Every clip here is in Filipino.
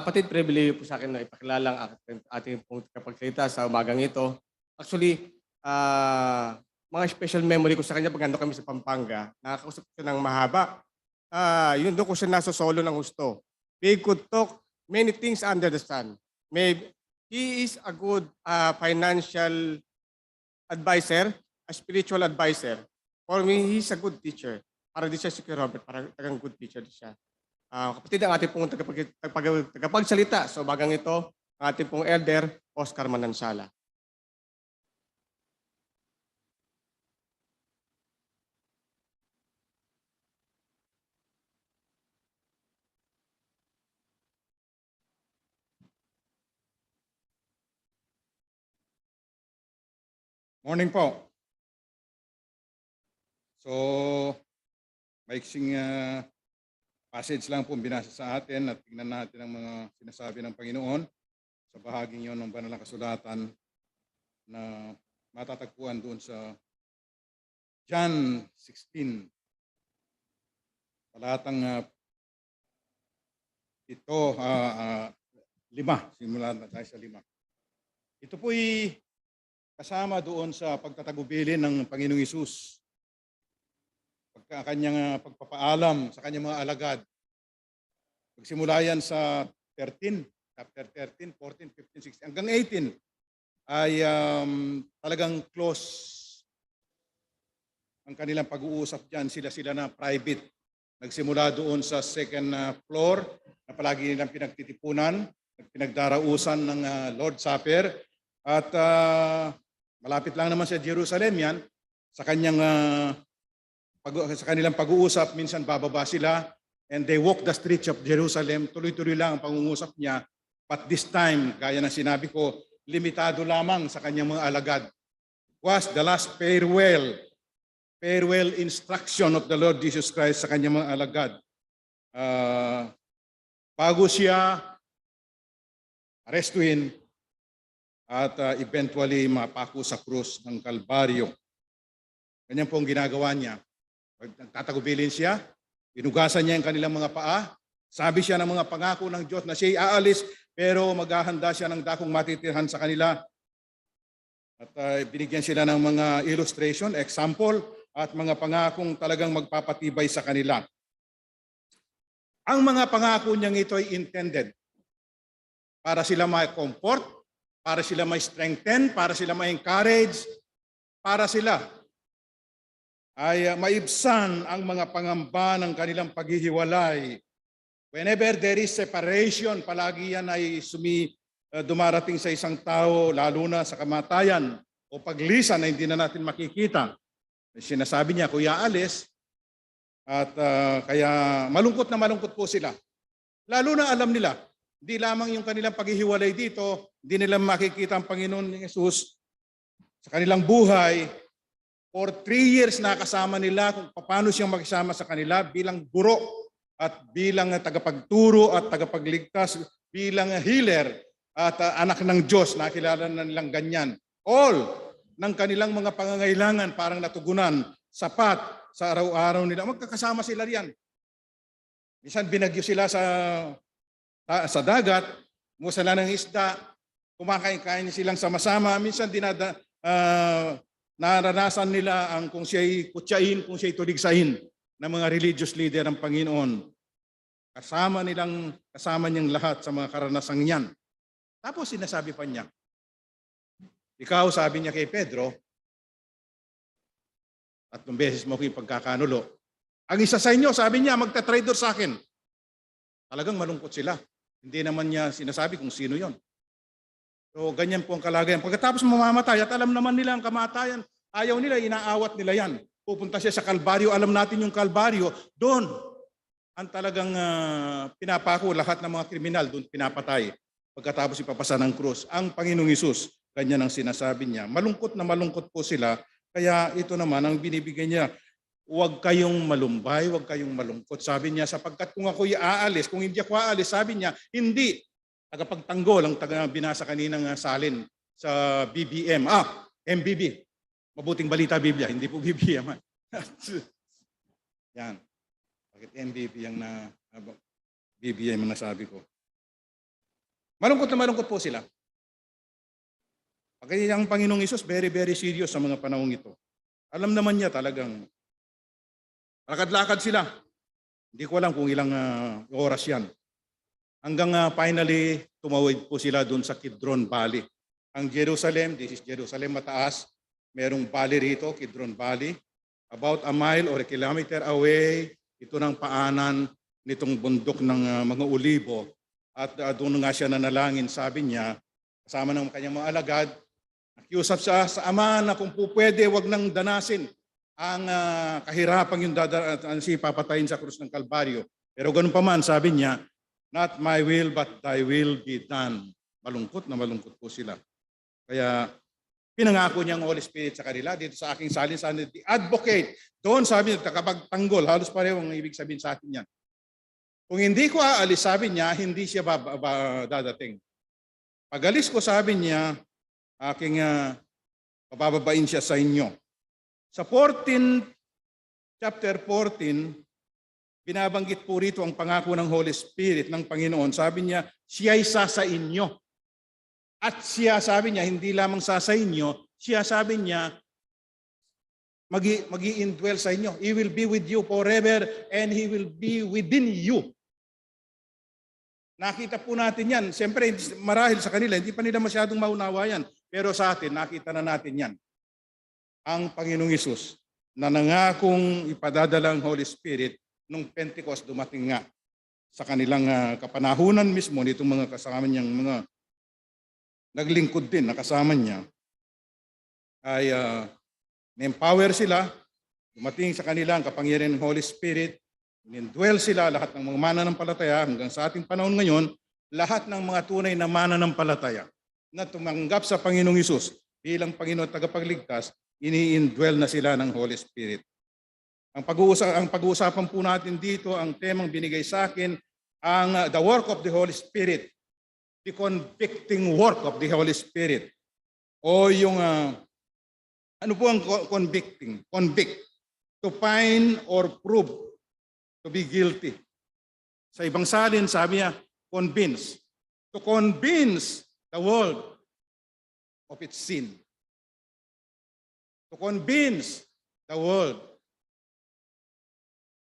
Kapatid, pribilehyo po sa akin na ipakilala ang ating pong tagapagsalita sa umagang ito. Actually, mga special memory ko sa kanya 'pag nandun kami sa Pampanga, nakakausap ko siya ng mahaba. Yun dun ko siya nasosolo ng husto. We could talk many things under the sun. He is a good financial advisor, a spiritual advisor. For me, he's a good teacher. Para di siya si Kuya Robert, parang talagang good teacher di siya. Kapatid, ang ating pong tagapagsalita sa umagang ito, ang ating pong elder, Oscar Manansala. Morning po. So, maiksing passage lang po binasa sa atin at tingnan natin ang mga sinasabi ng Panginoon sa bahaging yon ng banal na kasulatan na matatagpuan doon sa John 16, talatang 5, simula na tayo sa 5. Ito po'y kasama doon sa pagtatagubilin ng Panginoong Hesus. Kanyang pagpapaalam sa kanyang mga alagad. Magsimula yan sa chapter 13, 14, 15, 16, hanggang 18 ay talagang close ang kanilang pag-uusap dyan. Sila na private. Nagsimula doon sa second floor na palagi nilang pinagtitipunan, pinagdarausan ng Lord's Supper. At malapit lang naman sa Jerusalem yan, sa kanilang pag-uusap, minsan bababa sila and they walk the streets of Jerusalem. Tuloy-tuloy lang ang pangungusap niya. But this time, gaya ng sinabi ko, limitado lamang sa kanyang mga alagad. Was the last farewell instruction of the Lord Jesus Christ sa kanyang mga alagad. Bago siya arestuhin at eventually mapako sa krus ng Kalbaryo. Ganyan po ang ginagawa niya. Tatagubilin siya, inugasan niya ang kanilang mga paa, sabi siya ng mga pangako ng Diyos na siya'y aalis, pero maghahanda siya ng dakong matitirhan sa kanila. At binigyan sila ng mga illustration, example, at mga pangakong talagang magpapatibay sa kanila. Ang mga pangako niyang ito ay intended para sila may comfort, para sila may strengthen, para sila may encourage, para sila ay maibsan ang mga pangamba ng kanilang paghihiwalay. Whenever there is separation, palagi yan ay dumarating sa isang tao, lalo na sa kamatayan o paglisan na hindi na natin makikita. Sinasabi niya, kuya alis, at kaya malungkot na malungkot po sila. Lalo na alam nila, hindi lamang yung kanilang paghihiwalay dito, hindi nila makikita ang Panginoon Jesus sa kanilang buhay. For 3 years nakasama nila kung paano siyang makisama sa kanila bilang guro at bilang tagapagturo at tagapagligtas, bilang healer at anak ng Diyos, nakilala na nilang ganyan. All ng kanilang mga pangangailangan parang natugunan, sapat sa araw-araw nila. Magkakasama sila riyan. Minsan binagyo sila sa dagat, musala ng isda, kumakain-kain silang sama-sama. Minsan naranasan nila ang kung siya'y kutsain, kung siya'y tuligsain ng mga religious leader ng Panginoon. Kasama niyang lahat sa mga karanasang yan. Tapos sinasabi pa niya, ikaw, sabi niya kay Pedro, 3 beses mo ko yung pagkakanulo. Ang isa sa inyo, sabi niya, magta-traitor sa akin. Talagang malungkot sila. Hindi naman niya sinasabi kung sino yon. So, ganyan po ang kalagayan. Pagkatapos mamamatay, at alam naman nila ang kamatayan, ayaw nila, inaawat nila yan. Pupunta siya sa Kalbaryo, alam natin yung Kalbaryo, doon ang talagang pinapako lahat ng mga kriminal, doon pinapatay. Pagkatapos ipapasa ng krus, ang Panginoong Hesus, ganyan ang sinasabi niya. Malungkot na malungkot po sila, kaya ito naman ang binibigay niya. Huwag kayong malumbay, huwag kayong malungkot. Sabi niya, sapagkat kung ako'y aalis, kung hindi ako aalis, sabi niya, hindi. Tagapagtanggol ang binasa kaninang salin sa BBM. MBB. Mabuting Balita Biblia, hindi po BBM. Yan. Bakit MBB ang BBM ang nasabi ko? Malungkot na malungkot po sila. Kaya ang Panginoong Hesus very, very serious sa mga panahong ito. Alam naman niya talagang lakad-lakad sila. Hindi ko alam kung ilang oras yan. Hanggang finally, tumawid po sila doon sa Kidron Valley. Ang Jerusalem, this is Jerusalem mataas. Merong valley rito, Kidron Valley. About a mile or a kilometer away, ito ng paanan nitong bundok ng mga olibo. At doon nga siya nanalangin, sabi niya, kasama ng kanyang mga alagad, nakiusap siya sa Ama na kung po pwede, wag nang danasin ang kahirapang yung si papatayin sa krus ng Kalbaryo. Pero ganun pa man, sabi niya, not my will but thy will be done. Malungkot na malungkot po sila. Kaya pinangako niya ang Holy Spirit sa kanila dito sa aking salin, the advocate. Doon sabi niya, kapag tanggol, halos pareho ang ibig sabihin sa akin yan. Kung hindi ko aalis, sabi niya, hindi siya dadating. Pag alis ko, sabi niya, aking pababain siya sa inyo. Sa chapter 14, binabanggit po rito ang pangako ng Holy Spirit ng Panginoon. Sabi niya, siya isa sa inyo. At siya, sabi niya, hindi lamang sa inyo, siya sabi niya, magi-indwell sa inyo. He will be with you forever and He will be within you. Nakita po natin yan. Siyempre, marahil sa kanila, hindi pa nila masyadong maunawa yan. Pero sa atin, nakita na natin yan. Ang Panginoong Hesus na nangakong ipadadala ang Holy Spirit nung Pentecost dumating nga sa kanilang kapanahunan mismo nitong mga kasama niyang mga naglingkod din na kasama niya ay na-empower sila, dumating sa kanilang kapangyarihan ng Holy Spirit, in-indwell sila lahat ng mga mananampalataya hanggang sa ating panahon ngayon, lahat ng mga tunay na mananampalataya na tumanggap sa Panginoong Hesus bilang Panginoon at tagapagligtas, ini-indwell na sila ng Holy Spirit. Ang pag-uusapan po natin dito, ang temang binigay sa akin, ang the work of the Holy Spirit, the convicting work of the Holy Spirit. O yung, ano po ang convicting? Convict. To find or prove to be guilty. Sa ibang salin, sabi niya, convince. To convince the world of its sin. To convince the world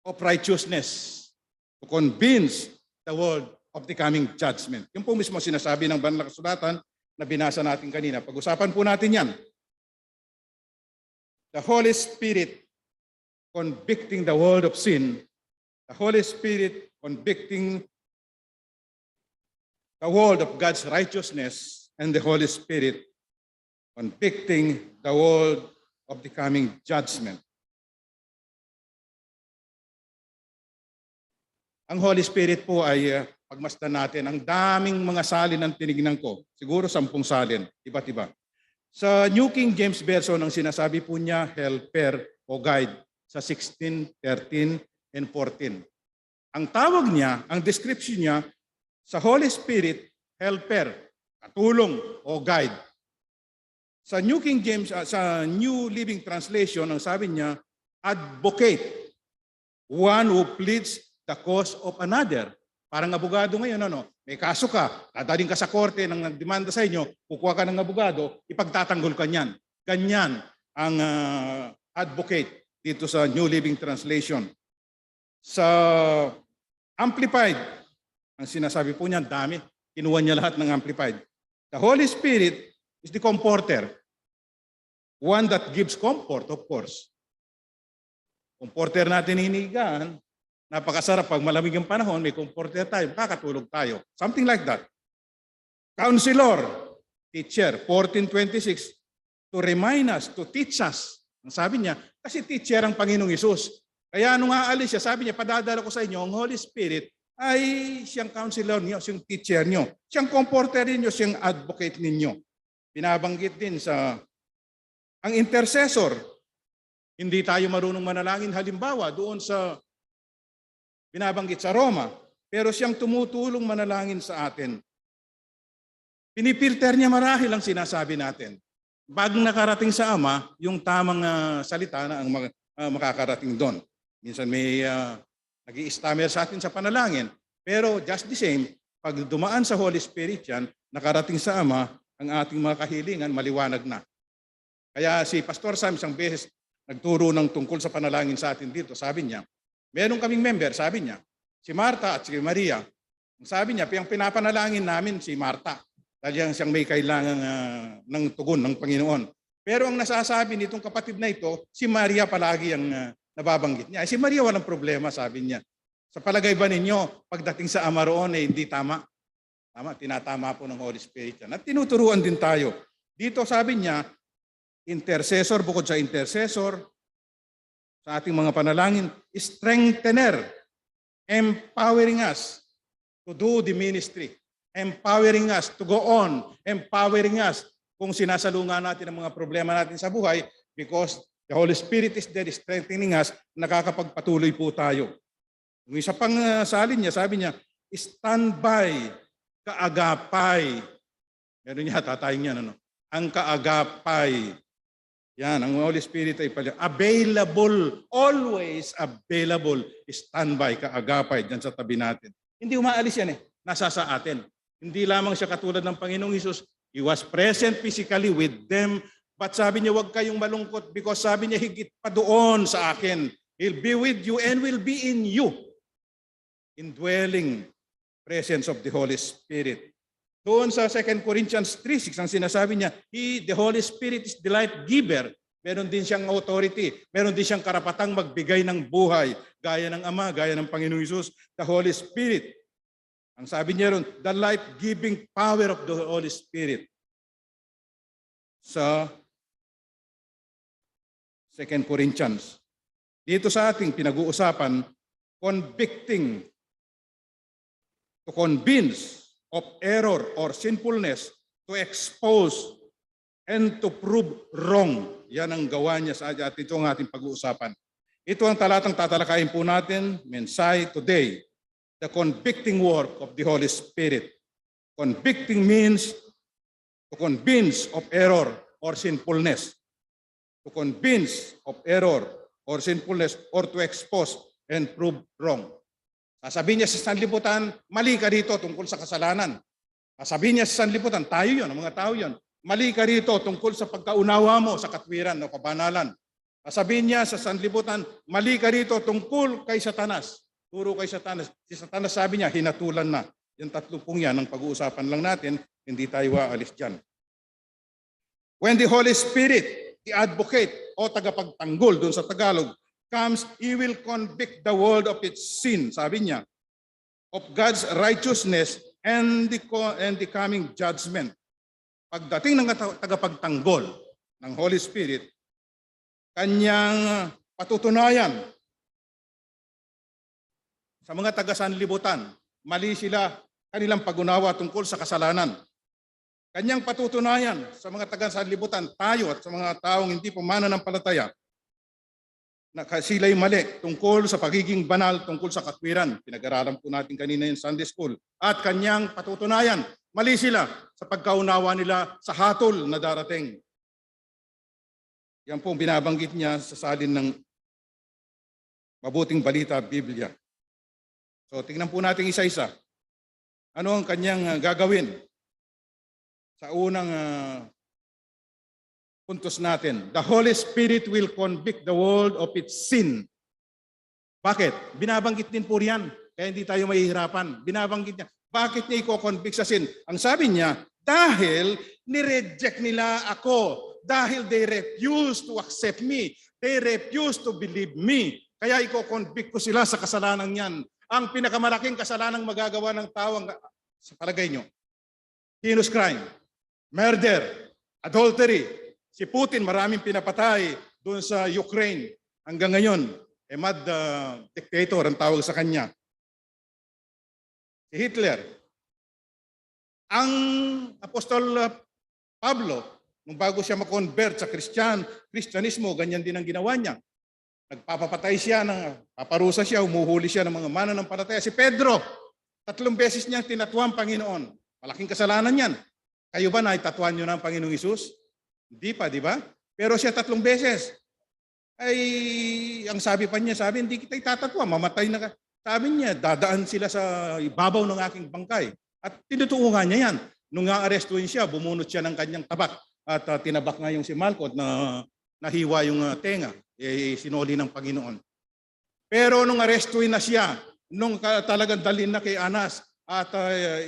of righteousness. To convince the world of the coming judgment. Yung po mismo sinasabi ng banal na kasulatan na binasa natin kanina. Pag-usapan po natin yan. The Holy Spirit convicting the world of sin. The Holy Spirit convicting the world of God's righteousness, and the Holy Spirit convicting the world of the coming judgment. Ang Holy Spirit po ay pagmasdan natin, ang daming mga salin ang tinignan ko. Siguro 10 salin, iba't iba. Sa New King James Version, ang sinasabi po niya, helper o guide sa 16, 13, and 14. Ang tawag niya, ang description niya, sa Holy Spirit, helper, katulong o guide. Sa New King James, sa New Living Translation, ang sabi niya, advocate, one who pleads the cause of another. Parang abogado ngayon, ano? May kaso ka, dadaling ka sa korte ng nagdemanda sa inyo, kukuha ka ng abogado, ipagtatanggol ka niyan. Ganyan ang advocate dito sa New Living Translation. Sa Amplified, ang sinasabi po niya, dami. Kinuha niya lahat ng Amplified. The Holy Spirit is the comforter. One that gives comfort, of course. Comforter natin hinigaan, napakasarap pag malamig ang panahon, may comforter tayo, kakatulog tayo. Something like that. Counselor, teacher, 14:26, to remind us, to teach us. Ang sabi niya, kasi teacher ang Panginoong Hesus. Kaya nung aalis siya, sabi niya, padadala ko sa inyo, ang Holy Spirit ay siyang counselor niyo, siyang teacher niyo, siyang comforter niyo, siyang advocate ninyo. Binabanggit din sa ang intercessor. Hindi tayo marunong manalangin halimbawa doon sa binabanggit sa Roma, pero siyang tumutulong manalangin sa atin. Pinipilter niya marahil ang sinasabi natin. Bago nakarating sa Ama, yung tamang salita na ang makakarating doon. Minsan may nag-i-stammer sa atin sa panalangin. Pero just the same, pag dumaan sa Holy Spirit yan, nakarating sa Ama, ang ating mga kahilingan, maliwanag na. Kaya si Pastor Sam isang beses nagturo ng tungkol sa panalangin sa atin dito. Sabi niya, meron kaming member, sabi niya, si Marta at si Maria. Sabi niya, ang pinapanalangin namin si Marta. Dahil siyang may kailangan ng tugon ng Panginoon. Pero ang nasasabi nitong kapatid na ito, si Maria palagi ang nababanggit niya. Si Maria walang problema, sabi niya. Sa palagay ba ninyo, pagdating sa Ama roon, hindi tama? Tama, tinatama po ng Holy Spirit yan. At tinuturuan din tayo. Dito sabi niya, intercessor, bukod sa intercessor, sa ating mga panalangin, strengthener, empowering us to do the ministry, empowering us to go on, empowering us kung sinasalungan natin ang mga problema natin sa buhay because the Holy Spirit is there strengthening us, nakakapagpatuloy po tayo. Yung isa pang salin niya, sabi niya, standby, kaagapay. Meron niya, tatayin niya, ano? Ang kaagapay. Yan, ang Holy Spirit ay pala. Available, always available. Standby, kaagapay, dyan sa tabi natin. Hindi umaalis yan nasa sa atin. Hindi lamang siya katulad ng Panginoong Hesus. He was present physically with them. But sabi niya, huwag kayong malungkot because sabi niya, higit pa doon sa akin. He'll be with you and will be in you. Indwelling presence of the Holy Spirit. Doon sa 2 Corinthians 3:6 ang sinasabi niya, the Holy Spirit is the life giver. Meron din siyang authority. Meron din siyang karapatang magbigay ng buhay. Gaya ng Ama, gaya ng Panginoong Hesus, the Holy Spirit. Ang sabi niya ron, the life-giving power of the Holy Spirit. Sa 2 Corinthians. Dito sa ating pinag-uusapan, convicting, to convince of error or sinfulness, to expose and to prove wrong. Yan ang gawa niya sa atin at ito ang ating pag-uusapan. Ito ang talatang tatalakayin po natin, mensahe today, the convicting work of the Holy Spirit. Convicting means to convince of error or sinfulness. To convince of error or sinfulness or to expose and prove wrong. Sasabihin niya sa sanlibutan, mali ka dito tungkol sa kasalanan. Sasabihin niya sa sanlibutan, tayo yun, ang mga tao yun. Mali ka dito tungkol sa pagkaunawa mo sa katwiran o kabanalan. Sasabihin niya sa sanlibutan, mali ka dito tungkol kay Satanas. Turo kay Satanas. Si Satanas sabi niya, hinatulan na. Yung tatlo pong yan ang pag-uusapan lang natin, hindi tayo aalis dyan. When the Holy Spirit, the advocate o tagapagtanggol doon sa Tagalog, comes, He will convict the world of its sin, sabi niya, of God's righteousness and the coming judgment. Pagdating ng tagapagtanggol ng Holy Spirit, kanyang patutunayan sa mga taga-sanlibutan, mali sila kanilang pag-unawa tungkol sa kasalanan. Kanyang patutunayan sa mga taga-sanlibutan, tayo at sa mga taong hindi pumananampalataya, na sila'y mali tungkol sa pagiging banal, tungkol sa katwiran. Pinag-aralan po natin kanina yung Sunday School. At kanyang patutunayan, mali sila sa pagkaunawa nila sa hatol na darating. Yan po binabanggit niya sa salin ng Mabuting Balita, Biblia. So tingnan po natin isa-isa. Ano ang kanyang gagawin? Sa unang puntos natin, the Holy Spirit will convict the world of its sin. Bakit? Binabanggit din po riyan. Kaya hindi tayo mahihirapan. Binabanggit niya. Bakit niya i-convict sa sin? Ang sabi niya, dahil ni-reject nila ako. Dahil they refuse to accept me. They refuse to believe me. Kaya i-convict ko sila sa kasalanan yan. Ang pinakamalaking kasalanang magagawa ng tao, sa palagay nyo, heinous crime, murder, adultery. Si Putin maraming pinapatay doon sa Ukraine. Hanggang ngayon, mad dictator ang tawag sa kanya. Si Hitler. Ang Apostol Pablo, nung bago siya mag-convert sa Kristyanismo, ganyan din ang ginawa niya. Nagpapapatay siya, paparusa siya, humuhuli siya ng mga mananampalataya. Si Pedro, 3 beses niyang tinatuan Panginoon. Malaking kasalanan yan. Kayo ba naitatuan niyo ng Panginoong Hesus? Hindi pa, di ba? Pero siya 3 beses. Ay, ang sabi pa niya, hindi kita itatatuan, mamatay na ka. Sabi niya, dadaan sila sa ibabaw ng aking bangkay. At tinutuungan niya yan. Nung nga-arestuin siya, bumunot siya ng kanyang tabak at tinabak nga yung si Malcot na nahiwa yung tenga, sinoli ng Panginoon. Pero nung arestuin na siya, nung talagang dalhin na kay Anas at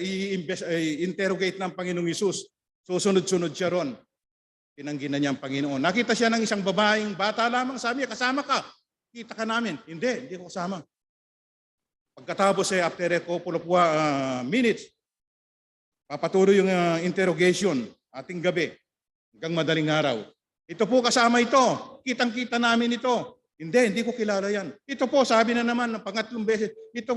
i-interrogate ng Panginoong Hesus, susunod-sunod siya ron. Tinanggi na niya ang Panginoon. Nakita siya ng isang babaeng bata lamang, sabi niya, kasama ka. Kita ka namin. Hindi ko kasama. Pagkatapos after a couple of minutes, papatuloy yung interrogation ating gabi hanggang madaling araw. Ito po kasama ito. Kitang-kita namin ito. Hindi ko kilala yan. Ito po, sabi na naman ng pangatlong beses, ito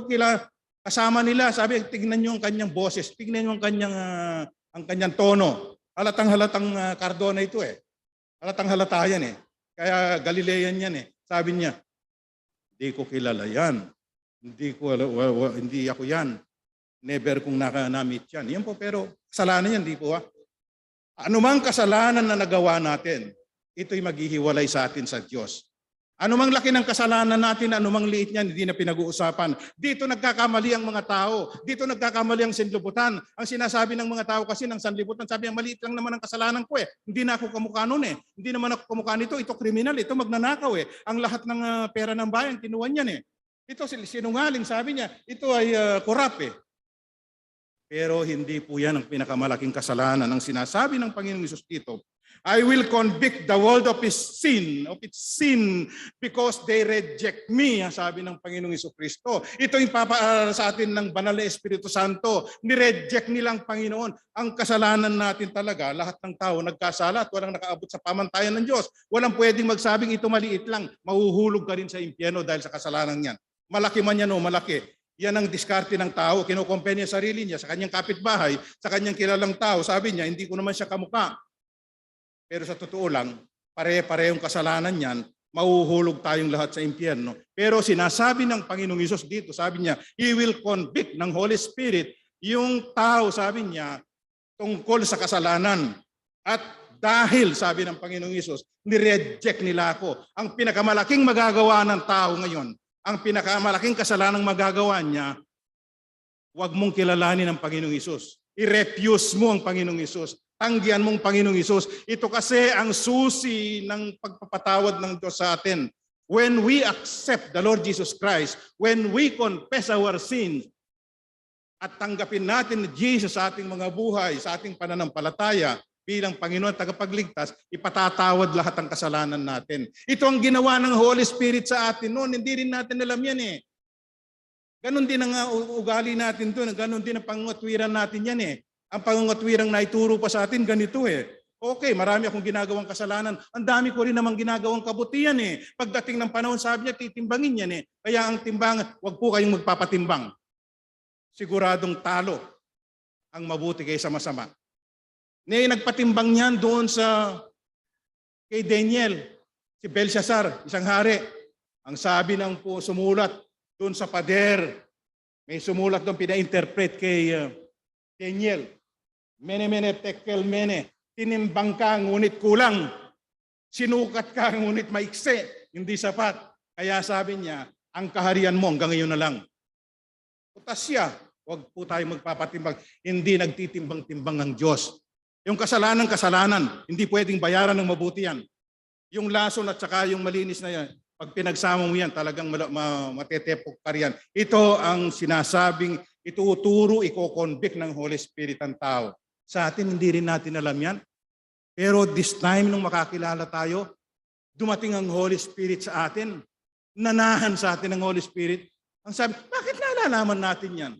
kasama nila. Sabi, tignan niyo ang kanyang boses, tignan niyo ang kanyang tono. Halatang-halatang Cardona ito eh. Halatang-halata yan eh. Kaya Galilean yan eh. Sabi niya, hindi ko kilala yan. Hindi ako yan. Never kong na-meet yan. Yan po, pero kasalanan yan, di po ha. Anumang kasalanan na nagawa natin, ito'y maghihiwalay sa atin sa Diyos. Anumang laki ng kasalanan natin, anumang liit niyan, hindi na pinag-uusapan. Dito nagkakamali ang mga tao. Dito nagkakamali ang sanlibutan. Ang sinasabi ng mga tao kasi ng sanlibutan, sabi ang maliit lang naman ang kasalanan ko eh. Hindi na ako kamukha nun eh. Hindi naman ako kamukha nito. Ito kriminal, ito magnanakaw eh. Ang lahat ng pera ng bayan, kinuha niyan eh. Ito sinungaling, sabi niya, ito ay corrupt eh. Pero hindi po yan ang pinakamalaking kasalanan. Ang sinasabi ng Panginoong Hesus dito, I will convict the world of its sin because they reject me, sabi ng Panginoong Jesucristo. Ito yung papaaral sa atin ng Banal na Espiritu Santo. Ni-reject nilang Panginoon. Ang kasalanan natin talaga, lahat ng tao nagkasala at walang nakaabot sa pamantayan ng Diyos. Walang pwedeng magsabing ito maliit lang. Mahuhulog ka rin sa impyerno dahil sa kasalanan yan. Malaki man yan o malaki. Yan ang diskarte ng tao. Kinukompare niya sarili niya sa kanyang kapitbahay, sa kanyang kilalang tao. Sabi niya, hindi ko naman siya kamukha. Pero sa totoo lang, pare-parehong kasalanan niyan, mahuhulog tayong lahat sa impyerno. Pero sinasabi ng Panginoong Hesus dito, sabi niya, He will convict ng Holy Spirit yung tao, sabi niya, tungkol sa kasalanan. At dahil, sabi ng Panginoong Hesus, ni-reject nila ako. Ang pinakamalaking magagawa ng tao ngayon, ang pinakamalaking kasalanang magagawa niya, huwag mong kilalanin ang Panginoong Hesus. I-refuse mo ang Panginoong Hesus. Tanggihan mong Panginoong Hesus. Ito kasi ang susi ng pagpapatawad ng Diyos sa atin. When we accept the Lord Jesus Christ, when we confess our sins, at tanggapin natin ni Jesus sa ating mga buhay, sa ating pananampalataya, bilang Panginoon at tagapagligtas, ipatatawad lahat ng kasalanan natin. Ito ang ginawa ng Holy Spirit sa atin noon. Hindi rin natin alam yan eh. Ganon din ang ugali natin doon. Ganon din ang pangungatwiran natin yan eh. Ang pangungatwirang naituro pa sa atin ganito eh. Okay, marami akong ginagawang kasalanan. Ang dami ko rin namang ginagawang kabutihan eh. Pagdating ng panahon, sabi niya, titimbangin yan eh. Kaya ang timbang, wag po kayong magpapatimbang. Siguradong talo ang mabuti kaysa masama. Nagpatimbang niyan doon kay Daniel, si Belshazzar, isang hari. Ang sabi ng sumulat doon sa pader, may sumulat doon, pina-interpret kay Daniel. Mene, tekel, mene. Tinimbang ka, ngunit kulang. Sinukat ka, ngunit maikse. Hindi sapat. Kaya sabi niya, ang kaharian mo hanggang ngayon na lang. Putas siya. Huwag po tayo magpapatimbang. Hindi nagtitimbang-timbang ang Diyos. Yung kasalanan, hindi pwedeng bayaran ng mabuti yan. Yung lason at saka yung malinis na yan, pag pinagsama mo yan, talagang matetepok ka riyan. Ito ang sinasabing, ituturo, iko-convict ng Holy Spirit ang tao. Sa atin, hindi rin natin alam yan. Pero this time, nung makakilala tayo, dumating ang Holy Spirit sa atin. Nanahan sa atin ang Holy Spirit. Ang sabi, bakit nalalaman natin yan?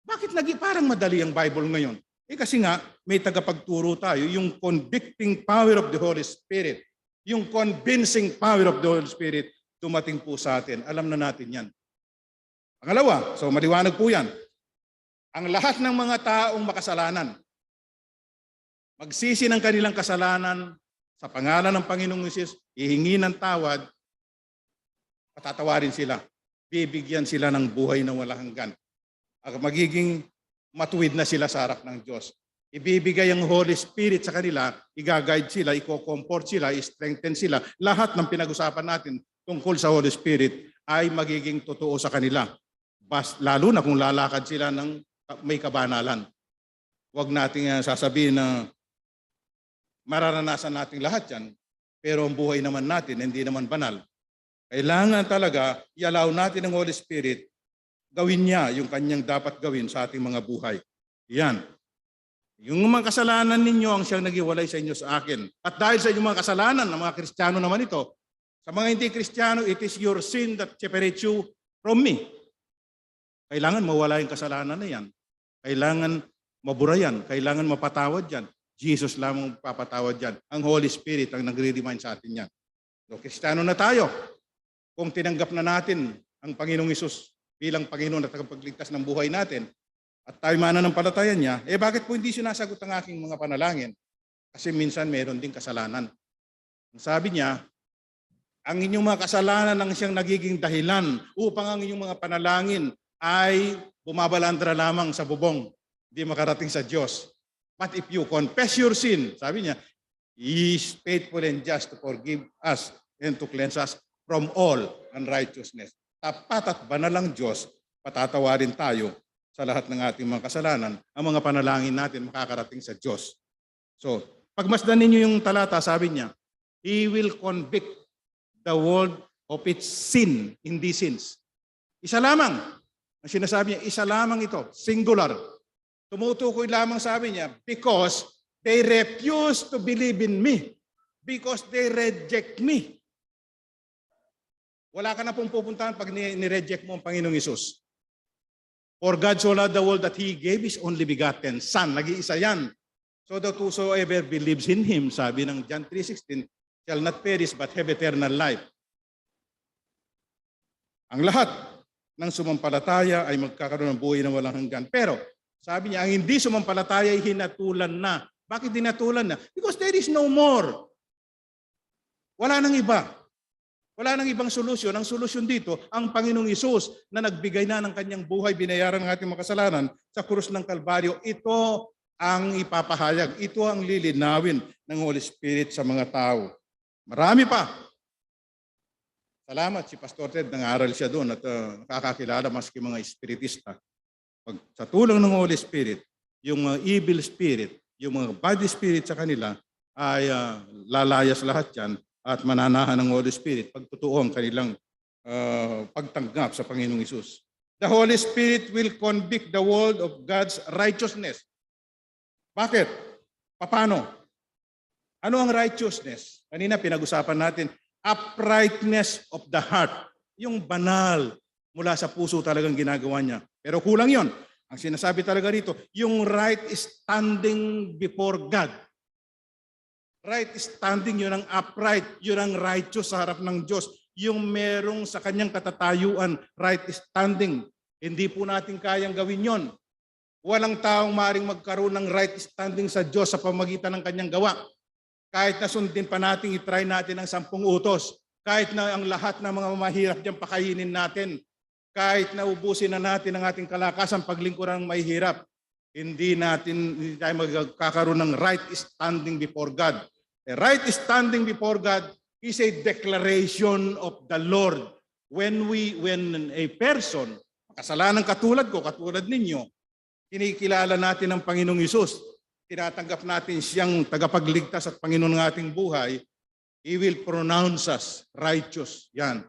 Bakit parang madali ang Bible ngayon? Kasi nga, may tagapagturo tayo, yung convicting power of the Holy Spirit, yung convincing power of the Holy Spirit, dumating po sa atin. Alam na natin yan. Pangalawa, so maliwanag po yan. Ang lahat ng mga taong makasalanan, magsisi ng kanilang kasalanan sa pangalan ng Panginoong Hesus, hihingi ng tawad, patatawarin sila. Bibigyan sila ng buhay na walang hanggan. Magiging matuwid na sila sa harap ng Diyos. Ibibigay ang Holy Spirit sa kanila, i-guide sila, i-comfort sila, i-strengthen sila. Lahat ng pinag-usapan natin tungkol sa Holy Spirit ay magiging totoo sa kanila. Lalo na kung lalakad sila ng may kabanalan. Huwag nating sasabihin na mararanasan natin lahat yan, pero ang buhay naman natin hindi naman banal. Kailangan talaga i-allow natin ng Holy Spirit, gawin niya yung kanyang dapat gawin sa ating mga buhay. Yan. Yung mga kasalanan ninyo ang siyang naghiwalay sa inyo sa akin. At dahil sa inyong mga kasalanan, ng mga Kristiyano naman ito, sa mga hindi Kristiyano, it is your sin that separates you from me. Kailangan mawala yung kasalanan na yan. Kailangan mabura yan. Kailangan mapatawad yan. Jesus lamang papatawad yan. Ang Holy Spirit ang nagre-remind sa atin yan. So, Kristiyano na tayo. Kung tinanggap na natin ang Panginoong Hesus bilang Panginoon at tagapagligtas ng buhay natin, at tayo mananampalataya niya, bakit po hindi sinasagot ang aking mga panalangin? Kasi minsan meron din kasalanan. Ang sabi niya, ang inyong mga kasalanan ang siyang nagiging dahilan upang ang inyong mga panalangin ay bumabalandra lamang sa bubong, hindi makarating sa Diyos. But if you confess your sin, sabi niya, He is faithful and just to forgive us and to cleanse us from all unrighteousness. Tapat at banal ang Diyos, patatawarin tayo sa lahat ng ating mga kasalanan. Ang mga panalangin natin makakarating sa Diyos. So, pagmasdan ninyo yung talata, sabi niya, He will convict the world of its sin, hindi sins. Isa lamang. Ang sinasabi niya, isa lamang ito, singular. Tumutukoy lamang, sabi niya, because they refuse to believe in me. Because they reject me. Wala ka na pong pupuntahan pag nireject mo ang Panginoong Hesus. For God so loved the world that He gave His only begotten Son. Nag-iisa yan. So that whosoever believes in Him, sabi ng John 3:16, shall not perish but have eternal life. Ang lahat ng sumampalataya ay magkakaroon ng buhay na walang hanggan. Pero, sabi niya, ang hindi sumampalataya ay hinatulan na. Bakit hinatulan na? Because there is no more. Wala nang iba. Wala nang ibang solusyon. Ang solusyon dito, ang Panginoong Hesus na nagbigay na ng kanyang buhay, binayaran ng ating mga kasalanan sa krus ng Kalbaryo. Ito ang ipapahayag. Ito ang lilinawin ng Holy Spirit sa mga tao. Marami pa. Salamat si Pastor Ted, nang-aaral siya doon at nakakakilala maski mga espiritista. Pag sa tulong ng Holy Spirit, yung mga evil spirit, yung mga bad spirit sa kanila ay lalayas lahat yan at mananahan ng Holy Spirit pag totoo ang kanilang pagtanggap sa Panginoong Hesus. The Holy Spirit will convict the world of God's righteousness. Bakit? Paano? Ano ang righteousness? Kanina pinag-usapan natin, uprightness of the heart. Yung banal mula sa puso talagang ginagawa niya. Pero kulang yon. Ang sinasabi talaga rito, yung right standing before God. Right standing, yun ang upright, yun ang righteous sa harap ng Diyos. Yung merong sa kanyang katatayuan, right standing. Hindi po natin kayang gawin yon. Walang taong maring magkaroon ng right standing sa Diyos sa pamagitan ng kanyang gawa. Kahit na sundin pa natin, itry natin ang 10 utos. Kahit na ang lahat ng mga mahirap diyan pakainin natin. Kahit na ubusin na natin ang ating kalakasan paglingkuran ng mahihirap. Hindi tayo magkakaroon ng right standing before God. A right standing before God is a declaration of the Lord. When a person, kasalanan katulad ko, katulad ninyo, kinikilala natin ang Panginoong Hesus, tinatanggap natin siyang tagapagligtas at Panginoon ng ating buhay, He will pronounce us righteous. Yan.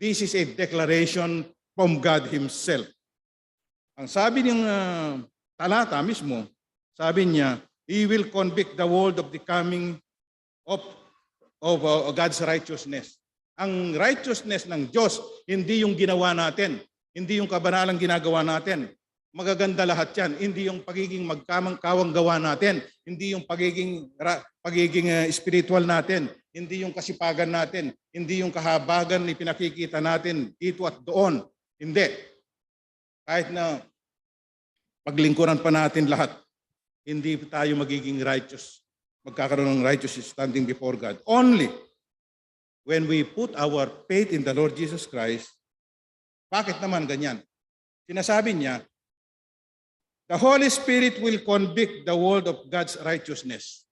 This is a declaration from God Himself. Ang sabi ng talata mismo, sabi niya, He will convict the world of the coming of God's righteousness. Ang righteousness ng Diyos, hindi yung ginawa natin, hindi yung kabanalang ginagawa natin. Magaganda lahat yan. Hindi yung pagiging magkamang-kawang gawa natin, hindi yung pagiging spiritual natin, hindi yung kasipagan natin, hindi yung kahabagan ni pinakikita natin dito at doon. Hindi. Kahit na paglingkuran pa natin lahat, hindi tayo magiging righteous. Magkakaroon ng righteous standing before God. Only when we put our faith in the Lord Jesus Christ. Bakit naman ganyan? Sinasabi niya, the Holy Spirit will convict the world of God's righteousness.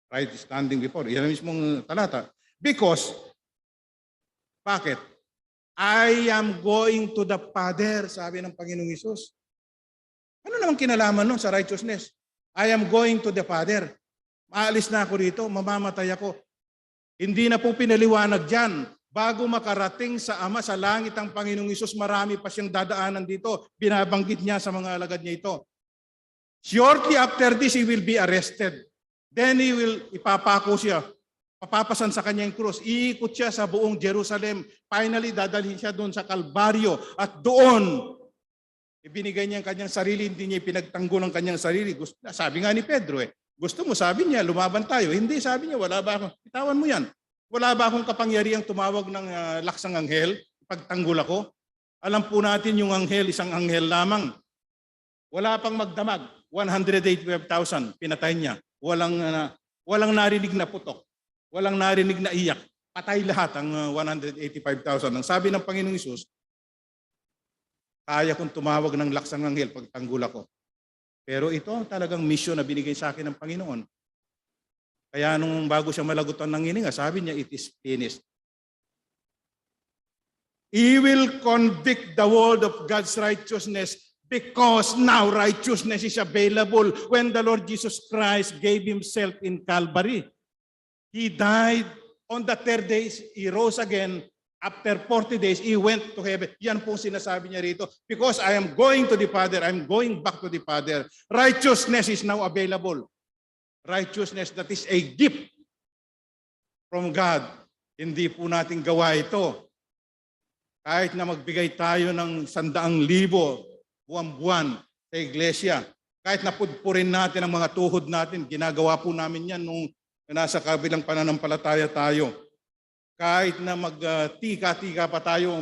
Right standing before. Yan ang mismong talata. Because, bakit? I am going to the Father, sabi ng Panginoong Hesus. Ano namang kinalaman nun sa righteousness? I am going to the Father. Maalis na ako rito, mamamatay ako. Hindi na po pinaliwanag dyan. Bago makarating sa Ama sa langit ang Panginoong Hesus, marami pa siyang dadaanan dito. Binabanggit niya sa mga alagad niya ito. Shortly after this, he will be arrested. Then ipapako siya. Papapasan sa kanya yung krus. Iikot siya sa buong Jerusalem. Finally, dadalhin siya doon sa Kalbaryo. At doon, ibinigay niya ang kanyang sarili. Hindi niya pinagtanggol ang kanyang sarili. Sabi nga ni Pedro gusto mo, sabi niya, lumaban tayo. Hindi, sabi niya, wala ba akong, bitawan mo yan. Wala ba akong kapangyarihang tumawag ng laksang anghel? Pagtanggol ako? Alam po natin yung anghel, isang anghel lamang. Wala pang magdamag. 185,000, pinatay niya. Walang narinig na putok. Walang narinig na iyak. Patay lahat ang 185,000. Ang sabi ng Panginoong Hesus, kaya kong tumawag ng laksang anghel pagtanggol ako. Pero ito talagang mission na binigay sa akin ng Panginoon. Kaya nung bago siya malagutan ng hininga, sabi niya, it is finished. He will convict the world of God's righteousness because now righteousness is available when the Lord Jesus Christ gave Himself in Calvary. He died on the third day, He rose again. After 40 days, He went to heaven. Yan po sinasabi niya rito. Because I am going to the Father, I'm going back to the Father. Righteousness is now available. Righteousness that is a gift from God. Hindi po natin gawa ito. Kahit na magbigay tayo ng 100,000 buwan-buwan sa iglesia, kahit na pudpurin natin ang mga tuhod natin, ginagawa po namin yan nung nasa kabilang pananampalataya tayo. Kahit na magtika-tika pa tayo,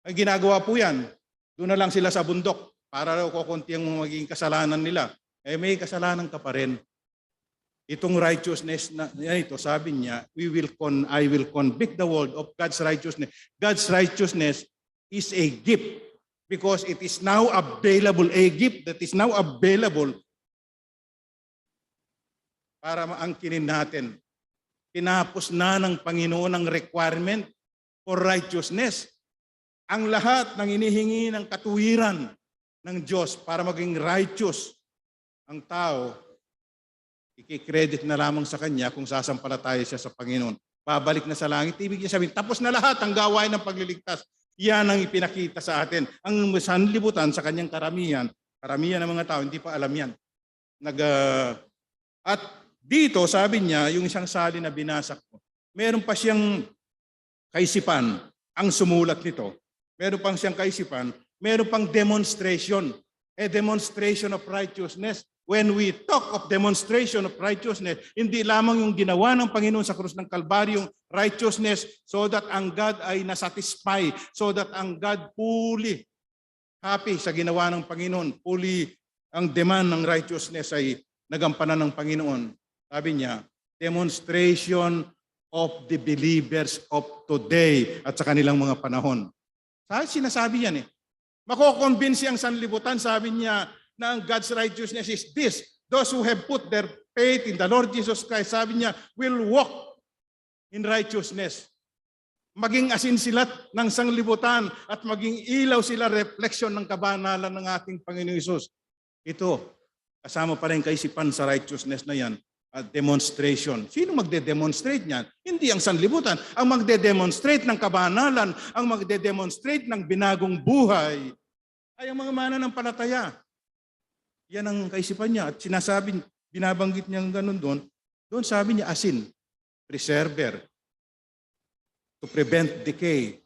ay ginagawa po yan. Doon na lang sila sa bundok para raw kukunti ang magiging kasalanan nila. May kasalanan ka pa rin. Itong righteousness na ito, sabi niya, I will convict the world of God's righteousness. God's righteousness is a gift because it is now available, a gift that is now available para maangkinin natin. Tinapos na ng Panginoon ang requirement for righteousness. Ang lahat ng inihingi ng katuwiran ng Diyos para maging righteous ang tao, ikikredit na lamang sa Kanya kung sasampalataya siya sa Panginoon. Babalik na sa langit. Ibig niya sabihin, tapos na lahat ang gawain ng pagliligtas. Yan ang ipinakita sa atin. Ang sanlibutan sa Kanyang karamihan ng mga tao, hindi pa alam yan. At dito, sabi niya, yung isang salin na binasak ko, meron pa siyang kaisipan ang sumulat nito. Meron pang siyang kaisipan, meron pang demonstration. A demonstration of righteousness. When we talk of demonstration of righteousness, hindi lamang yung ginawa ng Panginoon sa krus ng Kalbaryo, righteousness, so that ang God ay nasatisfy, so that ang God fully happy sa ginawa ng Panginoon, fully ang demand ng righteousness ay nagampanan ng Panginoon. Sabi niya, demonstration of the believers of today at sa kanilang mga panahon. Sinasabi yan Makokonvince ang sanlibutan, sabi niya, na ang God's righteousness is this. Those who have put their faith in the Lord Jesus Christ, sabi niya, will walk in righteousness. Maging asin sila ng sanlibutan at maging ilaw sila, reflection ng kabanalan ng ating Panginoong Hesus. Ito, kasama pa rin kaisipan sa righteousness na yan. Demonstration. Sino magde-demonstrate niyan? Hindi ang sanlibutan. Ang magde-demonstrate ng kabanalan, ang magde-demonstrate ng binagong buhay, ay ang mga mananampalataya. Yan ang kaisipan niya. At sinasabi, binabanggit niya ganun doon sabi niya asin, preserver, to prevent decay,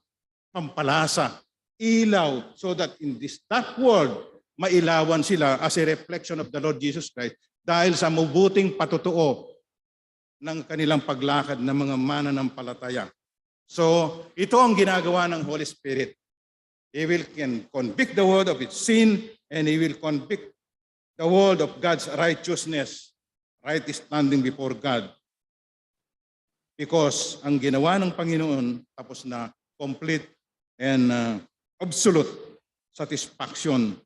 pampalasa, ilaw, so that in this dark world, mailawan sila as a reflection of the Lord Jesus Christ dahil sa mabuting patutuo ng kanilang paglakad ng mga mananampalataya. So, ito ang ginagawa ng Holy Spirit. He will convict the world of its sin and He will convict the world of God's righteousness, right standing before God. Because ang ginawa ng Panginoon tapos na complete and absolute satisfaction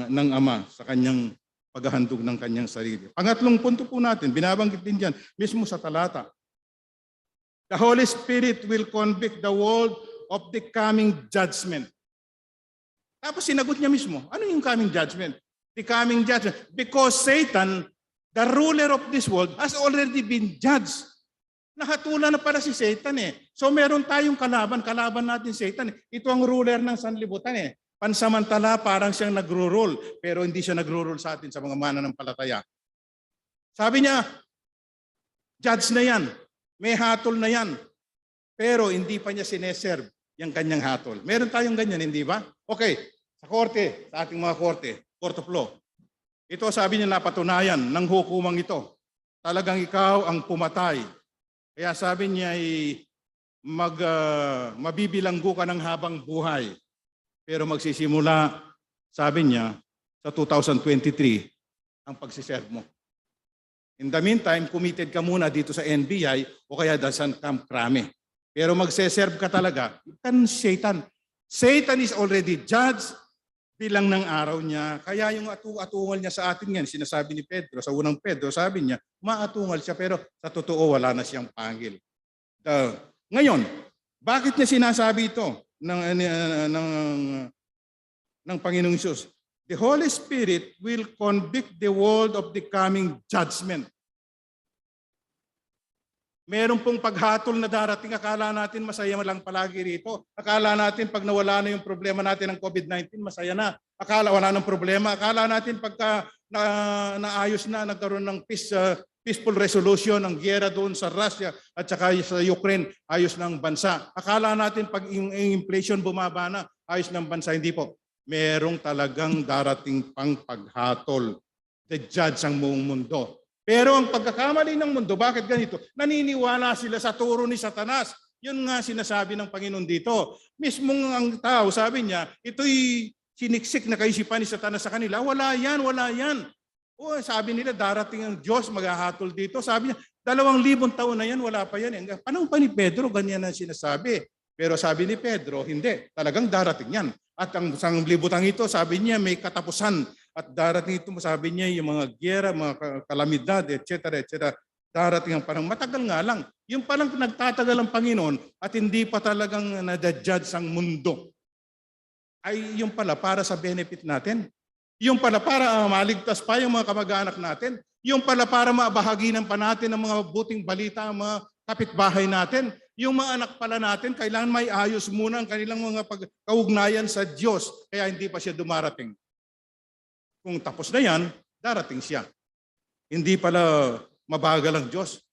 ng Ama sa kanyang paghahandog ng kanyang sarili. Pangatlong punto po natin, binabanggit din dyan, mismo sa talata. The Holy Spirit will convict the world of the coming judgment. Tapos sinagot niya mismo, ano yung coming judgment? the coming judgment. Because Satan, the ruler of this world, has already been judged. Nakatula na para si Satan eh. So meron tayong kalaban natin Satan. Ito ang ruler ng sanlibutan eh. Pansamantala parang siyang nagro-rule, pero hindi siya nagro-rule sa atin sa mga mananampalataya. Sabi niya, judge na yan, may hatol na yan, pero hindi pa niya sineserve yung kanyang hatol. Meron tayong ganyan, hindi ba? Okay, sa korte, sa ating mga korte, court of law. Ito sabi niya napatunayan ng hukumang ito. Talagang ikaw ang pumatay. Kaya sabi niya ay mabibilanggo ka ng habang buhay. Pero magsisimula, sabi niya, sa 2023, ang pagsiserve mo. In the meantime, committed ka muna dito sa NBI o kaya sa Camp Crame. Pero magseserve ka talaga, kan Satan. Satan is already judged bilang ng araw niya. Kaya yung atungal niya sa atin yan, sinasabi ni Pedro, sa unang Pedro, sabi niya, maatungal siya pero sa totoo wala na siyang pangil. Ngayon, bakit niya sinasabi ito ng Panginoong Hesus? The Holy Spirit will convict the world of the coming judgment. Meron pong paghatol na darating. Akala natin masaya lang palagi rito. Akala natin pag nawala na yung problema natin ng COVID-19, masaya na. Akala wala nang problema. Akala natin pagka naayos na, nagkaroon ng peaceful resolution ng giyera doon sa Russia at saka sa Ukraine, ayos ng bansa. Akala natin pag yung inflation bumaba na, ayos ng bansa. Hindi po. Merong talagang darating pang paghatol. The judge ang buong mundo. Pero ang pagkakamali ng mundo, bakit ganito? Naniniwala sila sa turo ni Satanas. Yun nga sinasabi ng Panginoon dito. Mismong ang tao, sabi niya, ito'y siniksik na kaisipan ni Satanas sa kanila. Wala yan, wala yan. O, sabi nila, darating ang Diyos, maghahatol dito. Sabi niya, 2,000 taon na yan, wala pa yan. Panahon pa ni Pedro, ganyan ang sinasabi. Pero sabi ni Pedro, hindi. Talagang darating yan. At ang sanglibutang ito, sabi niya, may katapusan. At darating ito, sabi niya, yung mga giyera, mga kalamidad, etc. Darating ang parang matagal nga lang. Yung palang nagtatagal ang Panginoon at hindi pa talagang nadadjudge ang mundo. Ay yung pala para sa benefit natin. Yung pala para maligtas pa yung mga kamag-anak natin. Yung pala para maabahaginan pa natin ang mga buting balita, ang mga kapitbahay natin. Yung mga anak pala natin, kailangan may ayos muna ang kanilang mga pagkaugnayan sa Diyos. Kaya hindi pa siya dumarating. Kung tapos na yan, darating siya. Hindi pala mabagal ang Diyos.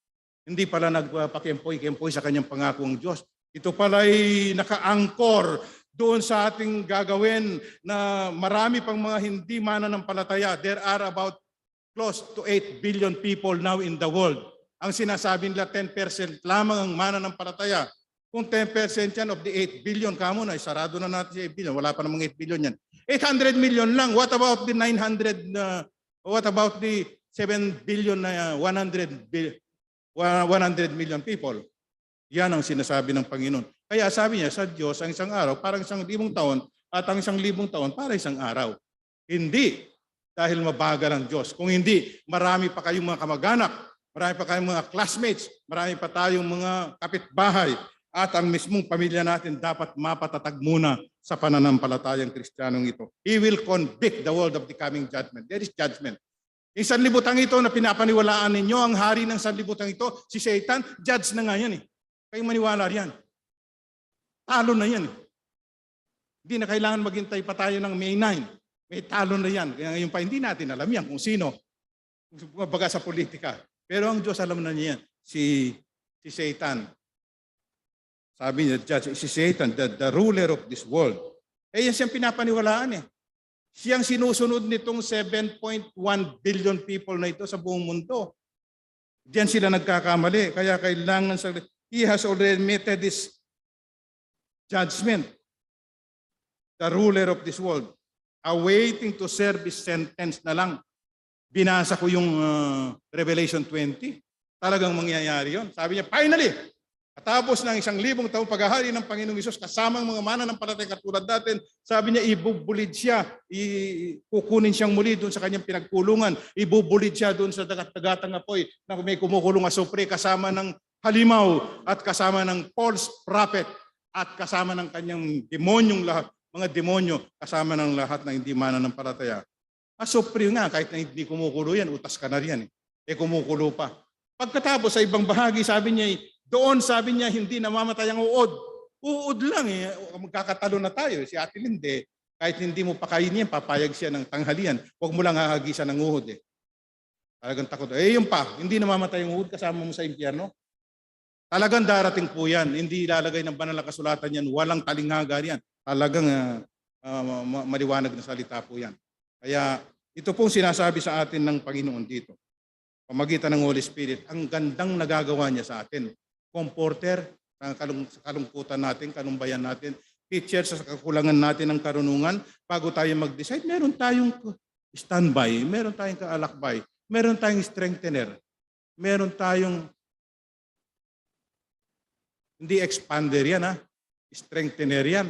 Hindi pala nagpakempoy-kempoy sa kanyang pangako ang Diyos. Ito pala'y naka-angkor doon sa ating gagawin na marami pang mga hindi mananampalataya. There are about close to 8 billion people now in the world. Ang sinasabi nila 10% lamang ang mananampalataya. Kung 10% yan of the 8 billion, kamo na, sarado na natin si 8 billion. Wala pa namang 8 billion yan. 800 million lang. What about the 900, what about the 7 billion na 100 million people? Yan ang sinasabi ng Panginoon. Kaya sabi niya sa Diyos, ang isang araw parang 1,000 taon at ang 1,000 taon para isang araw. Hindi dahil mabagal ang Diyos. Kung hindi, marami pa kayong mga kamag-anak, marami pa kayong mga classmates, marami pa tayong mga kapitbahay, at ang mismong pamilya natin dapat mapatatag muna sa pananampalatayang Kristiyanong ito. He will convict the world of the coming judgment. There is judgment. Yung sanlibutang ito na pinapaniwalaan ninyo, ang hari ng sanlibutang ito, si Satan, judge na nga yan eh. Kayong maniwala riyan. Talo na yan eh. Hindi na kailangan maghintay pa tayo ng May 9. May talo na yan. Kaya ngayon pa hindi natin alam yan kung sino. Baga sa politika. Pero ang Diyos alam na niya yan. Si Satan. Sabi niya, judge, si Satan, the ruler of this world. Eh yan siyang pinapaniwalaan eh. Siyang sinusunod nitong 7.1 billion people na ito sa buong mundo. Diyan sila nagkakamali. Kaya kailangan sa... He has already meted this judgment. The ruler of this world. Awaiting to serve his sentence na lang. Binasa ko yung Revelation 20. Talagang mangyayari yun. Sabi niya, finally! Tapos ng 1,000 taong paghahari ng Panginoong Hesus kasama ang mga mananampalataya katulad natin, sabi niya ibubulid siya, kukunin siyang muli doon sa kanyang pinagkulungan, ibubulid siya doon sa dagat-dagatang apoy na may kumukulong asupre kasama ng halimaw at kasama ng false prophet at kasama ng kanyang demonyong lahat, mga demonyo kasama ng lahat ng hindi mananampalataya. Asopre nga, kahit na hindi kumukulo yan, utas ka na riyan. Kumukulo pa. Pagkatapos sa ibang bahagi, sabi niya, doon sabi niya, hindi namamatay ang uod. Uod lang eh. Magkakatalo na tayo. Si Ate Linde, kahit hindi mo pakainin yan, papayag siya ng tanghalian. Huwag mo lang hahagisan ng uod eh. Talagang takot. Yung pa, hindi namamatay ang uod, kasama mo sa impyerno. Talagang darating po yan. Hindi ilalagay ng banal na kasulatan yan. Walang talinghaga yan. Talagang maliwanag na salita po yan. Kaya ito pong sinasabi sa atin ng Panginoon dito. Pamagitan ng Holy Spirit, ang gandang nagagawa niya sa atin. Comforter sa kalungkutan natin, kanumbayan natin. Teacher sa kakulangan natin ng karunungan. Bago tayo mag-decide, meron tayong standby, meron tayong kaalakbay, meron tayong strengthener, meron tayong hindi expander yan strengthener yan.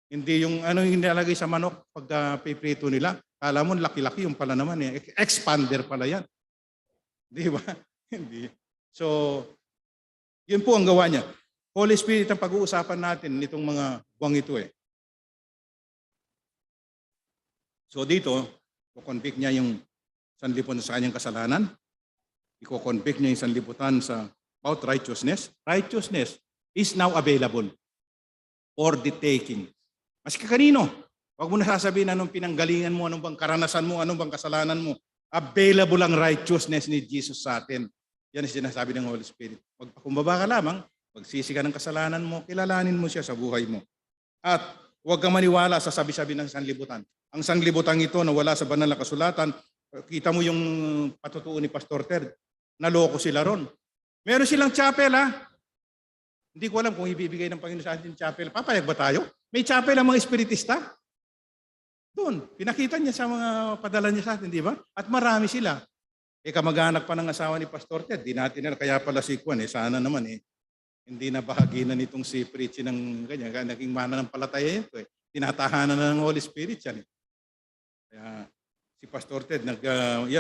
Hindi yung ano yung nilalagay sa manok pag piprito nila. Kala mo laki-laki yung pala naman expander pala yan. Di ba? Hindi. So, yun po ang gawa niya. Holy Spirit ang pag-uusapan natin nitong mga buwang ito So dito, i-convict niya yung sanlibutan sa kanyang kasalanan. I-convict niya yung sanlibutan sa about righteousness. Righteousness is now available for the taking. Maski kanino. Huwag mo na sasabihin anong pinanggalingan mo, anong bang karanasan mo, anong bang kasalanan mo. Available ang righteousness ni Jesus sa atin. Yan ang sinasabi ng Holy Spirit. Magpakumbaba ka lamang, magsisi ka ng kasalanan mo, kilalanin mo siya sa buhay mo. At huwag kang maniwala sa sabi-sabi ng sanlibutan. Ang sanlibutan ito na wala sa banal na kasulatan, kita mo yung patutuo ni Pastor Ted, naloko sila ron. Meron silang chapel Hindi ko alam kung ibibigay ng Panginoon sa atin chapel. Papayag ba tayo? May chapel ang mga espiritista. Doon, pinakita niya sa mga padala niya sa atin, di ba? At marami sila. Kamag-anak pa ng asawa ni Pastor Ted, di natin na kaya pala si Juan, sana naman hindi na bahagi na nitong si Preachy ng ganyan, naging mana ng palataya ito Tinatahanan na ng Holy Spirit yan Kaya si Pastor Ted,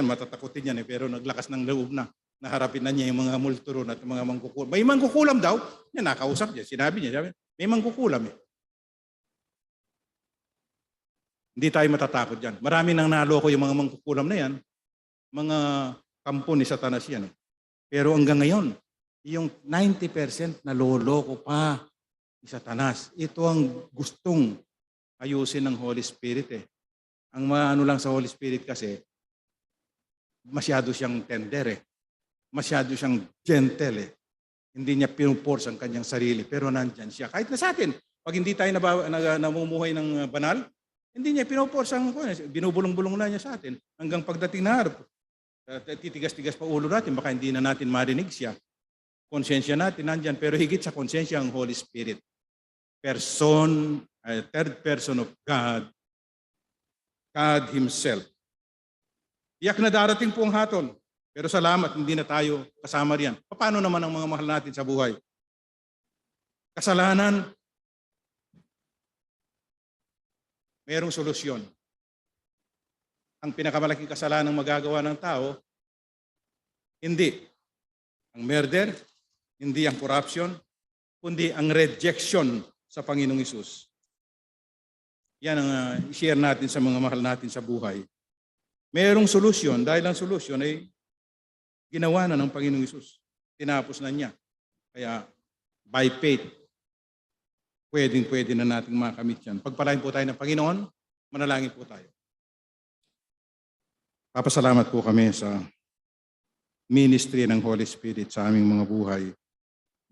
matatakutin yan pero naglakas ng loob na. Naharapin na niya yung mga multuron at mga mangkukulam. May mangkukulam daw, nakausap niya, sinabi niya, may mangkukulam Hindi tayo matatakot dyan. Marami nang naloko yung mga mangkukulam na yan. Mga kampo ni Satanas yan. Pero hanggang ngayon, yung 90% naloloko pa ni Satanas. Ito ang gustong ayusin ng Holy Spirit Ang maano lang sa Holy Spirit kasi, masyado siyang tender Masyado siyang gentle Hindi niya pinuforce ang kanyang sarili. Pero nandyan siya. Kahit na sa atin, pag hindi tayo namumuhay ng banal, hindi niya pinoforce ang binubulong-bulong na niya sa atin. Hanggang pagdating na harap, titigas-tigas pa ulo natin, baka hindi na natin marinig siya. Konsensya natin nandyan, pero higit sa konsensya ang Holy Spirit. Third person of God, God Himself. Iyak na darating po ang hatol, pero salamat, hindi na tayo kasama riyan. Paano naman ang mga mahal natin sa buhay? Kasalanan, mayroong solusyon. Ang pinakamalaking kasalanan magagawa ng tao, hindi ang murder, hindi ang corruption, kundi ang rejection sa Panginoong Hesus. Yan ang i-share natin sa mga mahal natin sa buhay. Mayroong solusyon, dahil ang solusyon ay ginawa na ng Panginoong Hesus. Tinapos na niya. Kaya by faith, pwede na nating makamit yan. Pagpalain po tayo ng Panginoon, manalangin po tayo. Papasalamat po kami sa ministry ng Holy Spirit sa aming mga buhay.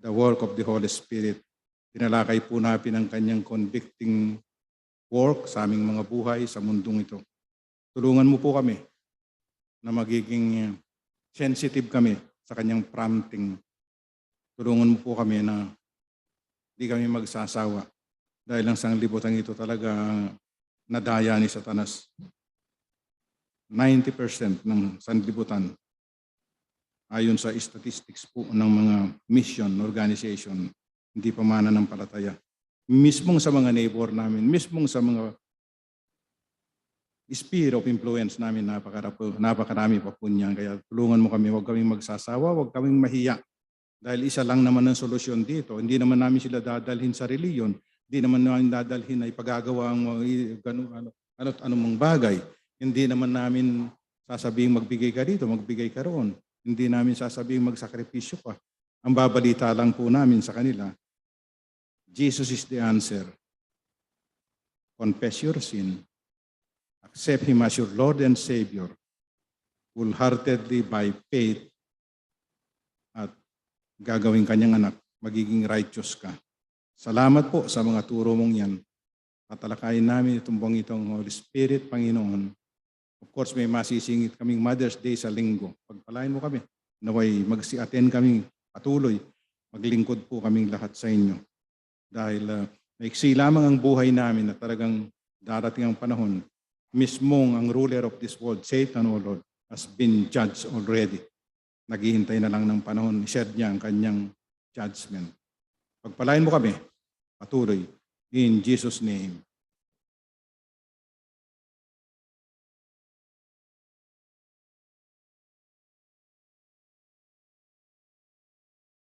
The work of the Holy Spirit. Tinalakay po natin ang kanyang convicting work sa aming mga buhay sa mundong ito. Tulungan mo po kami na magiging sensitive kami sa kanyang prompting. Tulungan mo po kami na di kami magsasawa dahil ang sanglibutan ito talaga nadaya ni Satanas. 90% ng sanglibutan ayon sa statistics po ng mga mission organization hindi pa mananampalataya. Mismong sa mga neighbor namin, mismong sa mga sphere of influence namin, napakarami pa po niyan. Kaya tulungan mo kami, huwag kaming magsasawa, huwag kaming mahiya. Dahil isa lang naman ang solusyon dito. Hindi naman namin sila dadalhin sa reliyon. Hindi naman namin dadalhin na ipagagawa ang anumang bagay. Hindi naman namin sasabing magbigay ka dito, magbigay ka roon. Hindi namin sasabing magsakripisyo ka. Ang babalita lang po namin sa kanila, Jesus is the answer. Confess your sin. Accept Him as your Lord and Savior. Wholeheartedly by faith. At gagawin kanyang anak, magiging righteous ka. Salamat po sa mga turo mong yan. Tatalakayin namin itong buwang itong Holy Spirit, Panginoon. Of course, may masisingit kaming Mother's Day sa linggo. Pagpalain mo kami. Naway magsi-attend kaming patuloy. Maglingkod po kaming lahat sa inyo. Dahil maiksi lamang ang buhay namin na talagang darating ang panahon. Mismong ang ruler of this world, Satan, O Lord, has been judged already. Naghihintay na lang ng panahon. I-share niya ang kanyang judgment. Pagpalain mo kami, patuloy. In Jesus' name.